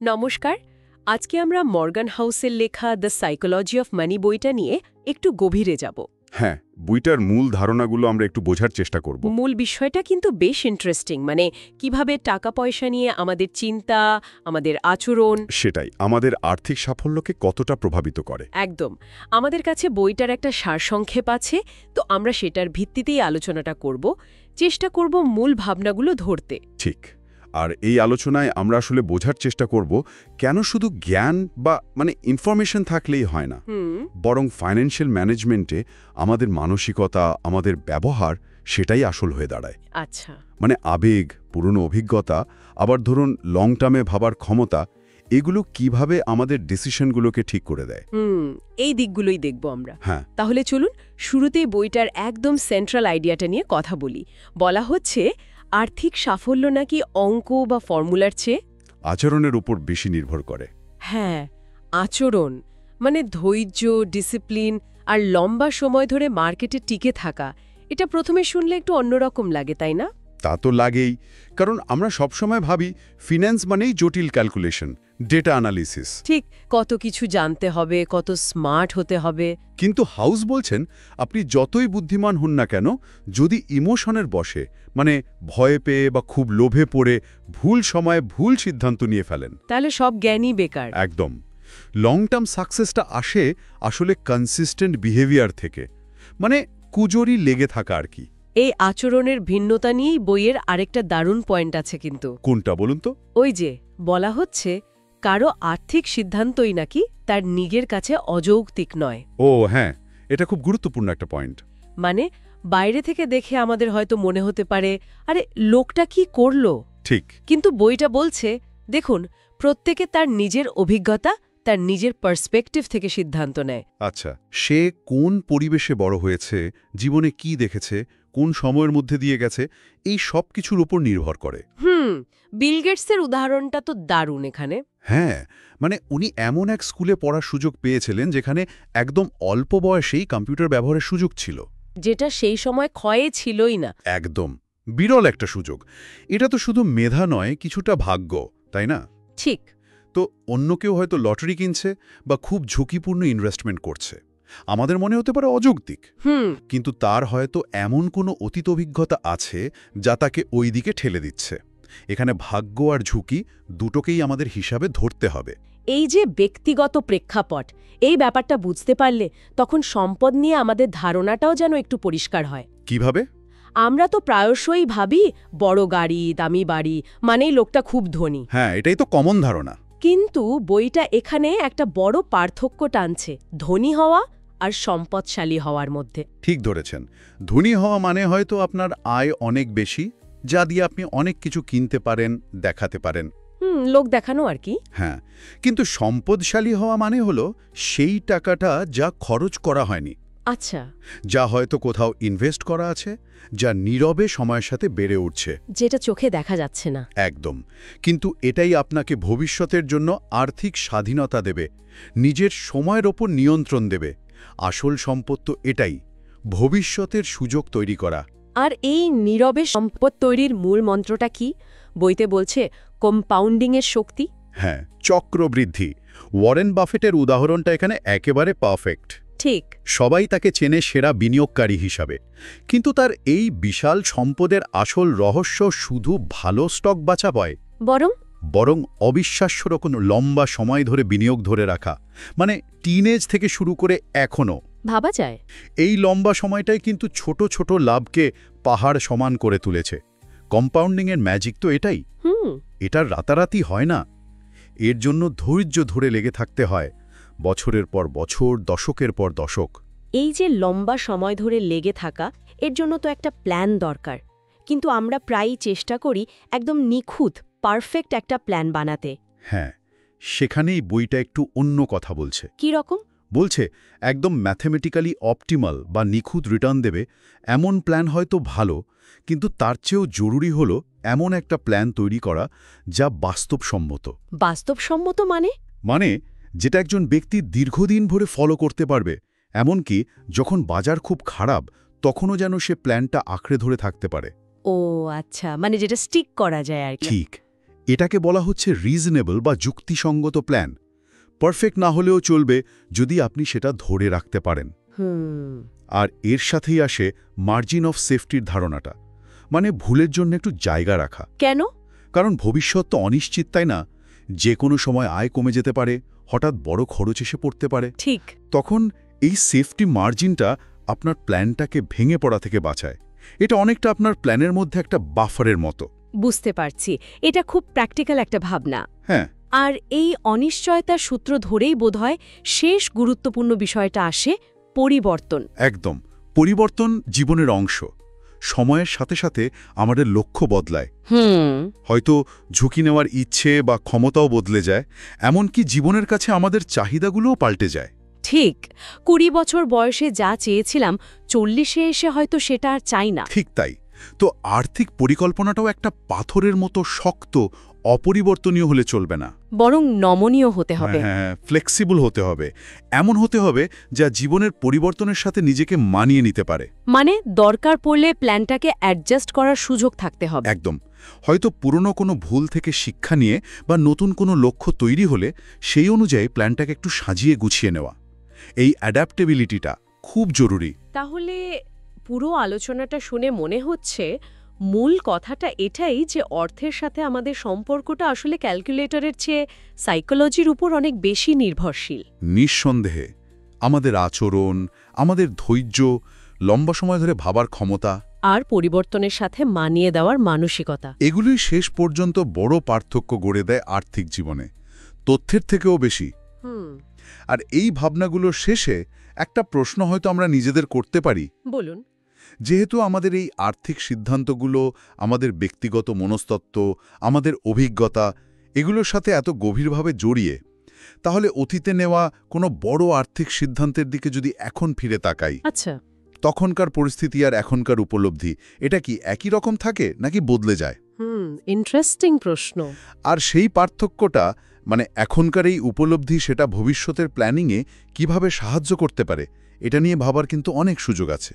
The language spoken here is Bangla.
নমস্কার। আজকে আমরা মর্গান হাউসের লেখা দ্য সাইকোলজি অফ মানি বইটা নিয়ে একটু গভীরে যাব। হ্যাঁ, বইটার মূল ধারণাগুলো আমরা একটু বোঝার চেষ্টা করব। মূল বিষয়টা কিন্তু বেশ ইন্টারেস্টিং, মানে কিভাবে টাকা পয়সা নিয়ে আমাদের চিন্তা, আমাদের আচরণ সেটাই আমাদের আর্থিক সাফল্যকে কতটা প্রভাবিত করে। একদম। আমাদের কাছে বইটার একটা সারসংক্ষেপ আছে, তো আমরা সেটার ভিত্তিতেই আলোচনাটা করব, চেষ্টা করব মূল ভাবনাগুলো ধরতে। ঠিক। আর এই আলোচনায় আমরা আসলে বোঝার চেষ্টা করব কেন শুধু জ্ঞান বা ইনফরমেশন থাকলেই হয় না, বরং ফাইন্যান্সিয়াল ম্যানেজমেন্টে আমাদের মানসিকতা, আমাদের ব্যবহার সেটাই আসল হয়ে দাঁড়ায়। আচ্ছা। আবেগ, পুরনো অভিজ্ঞতা, আবার ধরুন লং টার্মে ভাবার ক্ষমতা, এগুলো কিভাবে আমাদের ডিসিশনগুলোকে ঠিক করে দেয়। এই দিকগুলোই দেখব আমরা। হ্যাঁ, তাহলে চলুন শুরুতেই বইটার একদম সেন্ট্রাল আইডিয়াটা নিয়ে কথা বলি। বলা হচ্ছে আর্থিক সাফল্য নাকি অঙ্ক বা ফর্মুলার চেয়ে আচরণের উপর বেশি নির্ভর করে। হ্যাঁ, আচরণ মানে ধৈর্য, ডিসিপ্লিন আর লম্বা সময় ধরে মার্কেটে টিকে থাকা। এটা প্রথমে শুনলে একটু অন্যরকম লাগে, তাই না? তা তো লাগেই, কারণ আমরা সবসময় ভাবি ফিন্যান্স মানেই জটিল ক্যালকুলেশন, ডেটা অ্যানালিসিস। ঠিক, কত কিছু জানতে হবে, কত স্মার্ট হতে হবে। কিন্তু হাউস বলছেন আপনি যতই বুদ্ধিমান হন না কেন, যদি ইমোশনের বশে ভয়ে পেয়ে বা খুব লোভে পড়ে ভুল সময়ে ভুল সিদ্ধান্ত নিয়ে ফেলেন, তাহলে সব জ্ঞানই বেকার। একদম। লং টার্ম সাকসেসটা আসে আসলে কনসিস্টেন্ট বিহেভিয়ার থেকে, কুজোরি লেগে থাকা আর কি। এই আচরণের ভিন্নতা নিয়েই বইয়ের আরেকটা দারুণ পয়েন্ট আছে কিন্তু। কোনটা বলুন তো? ওই যে বলা হচ্ছে কারো আর্থিক সিদ্ধান্তই নাকি তার নিজের কাছে অযৌক্তিক নয়। ও হ্যাঁ, এটা খুব গুরুত্বপূর্ণ একটা পয়েন্ট। বাইরে থেকে দেখে আমাদের হয়তো মনে হতে পারে, আরে লোকটা কি করলো, ঠিক। কিন্তু বইটা বলছে দেখুন, প্রত্যেকে তার নিজের অভিজ্ঞতা, তার নিজের পার্সপেক্টিভ থেকে সিদ্ধান্ত নেয়। আচ্ছা, সে কোন পরিবেশে বড় হয়েছে, জীবনে কি দেখেছে, কোন সময়ের মধ্যে দিয়ে গেছে, এই সব কিছুর উপর নির্ভর করে। বিল গেটসের উদাহরণটা তো দারুণ এখানে। হ্যাঁ, উনি এমন এক স্কুলে পড়ার সুযোগ পেয়েছিলেন যেখানে একদম অল্প বয়সেই কম্পিউটার ব্যবহারের সুযোগ ছিল, যেটা সেই সময় ক্ষয়ে ছিলই না। একদম বিরল একটা সুযোগ। এটা তো শুধু মেধা নয়, কিছুটা ভাগ্য, তাই না? ঠিক। তো অন্য কেউ হয়তো লটারি কিনছে বা খুব ঝুঁকিপূর্ণ ইনভেস্টমেন্ট করছে, আমাদের মনে হতে পারে অযৌক্তিক, কিন্তু তার হয়তো এমন কোনো অতীত অভিজ্ঞতা আছে যা তাকে ওই দিকে ঠেলে দিচ্ছে। এখানে ভাগ্য আর ঝুঁকি দুটোকেই আমাদের হিসাবে ধরতে হবে। এই যে ব্যক্তিগত প্রেক্ষাপট, এই ব্যাপারটা বুঝতে পারলে তখন সম্পদ নিয়ে আমাদের ধারণাটাও যেন একটু পরিষ্কার হয়। কিভাবে? আমরা তো প্রায়শই ভাবি বড় গাড়ি, দামি বাড়ি মানেই লোকটা খুব ধনী। হ্যাঁ, এটাই তো কমন ধারণা। কিন্তু বইটা এখানে একটা বড় পার্থক্য টানছে ধনী হওয়া আর সম্পদশালী হওয়ার মধ্যে। ঠিক ধরেছেন। ধনী হওয়া মানে হয়তো আপনার আয় অনেক বেশি, যা দিয়ে আপনি অনেক কিছু কিনতে পারেন, দেখাতে পারেন। লোক দেখানো আর কি। হ্যাঁ, কিন্তু সম্পদশালী হওয়া মানে হলো সেই টাকাটা যা খরচ করা হয়নি। আচ্ছা। যা হয়তো কোথাও ইনভেস্ট করা আছে, যা নীরবে সময়ের সাথে বেড়ে উঠছে, যেটা চোখে দেখা যাচ্ছে না। একদম। কিন্তু এটাই আপনাকে ভবিষ্যতের জন্য আর্থিক স্বাধীনতা দেবে, নিজের সময়ের ওপর নিয়ন্ত্রণ দেবে। আসল সম্পদ তো এটাই, ভবিষ্যতের সুযোগ তৈরি করা। আর এই নীরবে সম্পদ তৈরির মূল মন্ত্রটা কি? বইতে বলছে কম্পাউন্ডিংয়ের শক্তি। হ্যাঁ, চক্রবৃদ্ধি। ওয়ারেন বাফেটের উদাহরণটা এখানে একেবারে পারফেক্ট। ঠিক। সবাই তাকে চেনে সেরা বিনিয়োগকারী হিসাবে, কিন্তু তার এই বিশাল সম্পদের আসল রহস্য শুধু ভালো স্টক বাছা নয়, বরং অবিশ্বাস্য রকম লম্বা সময় ধরে বিনিয়োগ ধরে রাখা, টিনেজ থেকে শুরু করে এখনও ভাবা যায়। এই লম্বা সময়টাই কিন্তু ছোট ছোট লাভকে পাহাড় সমান করে তুলেছে। কম্পাউন্ডিংয়ের ম্যাজিক তো এটাই। এটা রাতারাতি হয় না, এর জন্য ধৈর্য ধরে লেগে থাকতে হয়, বছরের পর বছর, দশকের পর দশক। এই যে লম্বা সময় ধরে লেগে থাকা, এর জন্য তো একটা প্ল্যান দরকার। কিন্তু আমরা প্রায়ই চেষ্টা করি একদম নিখুঁত, পারফেক্ট একটা প্ল্যান বানাতে। হ্যাঁ, সেখানেই বইটা একটু অন্য কথা বলছে। কি রকম? বলছে একদম ম্যাথমেটিক্যালি অপটিমাল বা নিখুঁত রিটার্ন দেবে এমন প্ল্যান হয়তো ভালো, কিন্তু তার চেয়েও জরুরি হলো এমন একটা প্ল্যান তৈরি করা যা বাস্তবসম্মত। বাস্তবসম্মত যেটা একজন ব্যক্তি দীর্ঘদিন ধরে ফলো করতে পারবে, এমনকি যখন বাজার খুব খারাপ তখনও যেন সে প্ল্যানটা আঁকড়ে ধরে থাকতে পারে। ও আচ্ছা, যেটা স্টিক করা যায় আর কি। ঠিক। এটাকে বলা হচ্ছে রিজনেবল বা যুক্তিসঙ্গত প্ল্যান। পারফেক্ট না হলেও চলবে যদি আপনি সেটা ধরে রাখতে পারেন। আর এর সাথেই আসে মার্জিন অফ সেফটির ধারণাটা, মানে ভুলের জন্য একটু জায়গা রাখা। কেন? কারণ ভবিষ্যৎ তো অনিশ্চিত, তাই না? যে কোনো সময় আয় কমে যেতে পারে, হঠাৎ বড় খরচ এসে পড়তে পারে। ঠিক। তখন এই সেফটি মার্জিনটা আপনার প্ল্যানটাকে ভেঙে পড়া থেকে বাঁচায়। এটা অনেকটা আপনার প্ল্যানের মধ্যে একটা বাফারের মতো। বুঝতে পারছি, এটা খুব প্র্যাকটিক্যাল একটা ভাবনা। হ্যাঁ, আর এই অনিশ্চয়তার সূত্র ধরেই বোধহয় শেষ গুরুত্বপূর্ণ বিষয়টা আসে, পরিবর্তন। একদম। পরিবর্তন জীবনের অংশ। সময়ের সাথে সাথে আমাদের লক্ষ্য বদলায়। হয়তো ঝুঁকি নেওয়ার ইচ্ছে বা ক্ষমতাও বদলে যায়, এমনকি জীবনের কাছে আমাদের চাহিদাগুলোও পাল্টে যায়। ঠিক। 20 বছর বয়সে যা চেয়েছিলাম 40-এ এসে হয়তো সেটা আর চাই না। ঠিক তাই। তো আর্থিক পরিকল্পনাটাও একটা পাথরের মতো শক্ত, অপরিবর্তনীয় হলে চলবে না। বরং নমনীয় হতে হবে। হ্যাঁ, ফ্লেক্সিবল হতে হবে। এমন হতে হবে যা জীবনের পরিবর্তনের সাথে নিজেকে মানিয়ে নিতে পারে। মানে দরকার পড়লে প্ল্যানটাকে অ্যাডজাস্ট করার সুযোগ থাকতে হবে। একদম। হয়তো পুরনো কোনো ভুল থেকে শিক্ষা নিয়ে বা নতুন কোনো লক্ষ্য তৈরি হলে সেই অনুযায়ী প্ল্যানটাকে একটু সাজিয়ে গুছিয়ে নেওয়া। এই অ্যাডাপ্টেবিলিটিটা খুব জরুরি। তাহলে পুরো আলোচনাটা শুনে মনে হচ্ছে মূল কথাটা এটাই যে অর্থের সাথে আমাদের সম্পর্কটা আসলে ক্যালকুলেটরের চেয়ে সাইকোলজির উপর অনেক বেশি নির্ভরশীল। নিঃসন্দেহে আমাদের আচরণ, আমাদের ধৈর্য, লম্বা সময় ধরে ভাবার ক্ষমতা আর পরিবর্তনের সাথে মানিয়ে দেওয়ার মানসিকতা, এগুলোই শেষ পর্যন্ত বড় পার্থক্য গড়ে দেয় আর্থিক জীবনে, তথ্যের থেকেও বেশি। আর এই ভাবনাগুলোর শেষে একটা প্রশ্ন হয়তো আমরা নিজেদের করতে পারি। বলুন। যেহেতু আমাদের এই আর্থিক সিদ্ধান্তগুলো আমাদের ব্যক্তিগত মনস্তত্ত্ব, আমাদের অভিজ্ঞতা, এগুলোর সাথে এত গভীরভাবে জড়িয়ে, তাহলে অতীতে নেওয়া কোনো বড় আর্থিক সিদ্ধান্তের দিকে যদি এখন ফিরে তাকাই, আচ্ছা, তখনকার পরিস্থিতি আর এখনকার উপলব্ধি, এটা কি একই রকম থাকে নাকি বদলে যায়? ইন্টারেস্টিং প্রশ্ন। আর সেই পার্থক্যটা, মানে এখনকার এই উপলব্ধি, সেটা ভবিষ্যতের প্ল্যানিংয়ে কিভাবে সাহায্য করতে পারে, এটা নিয়ে ভাবার কিন্তু অনেক সুযোগ আছে।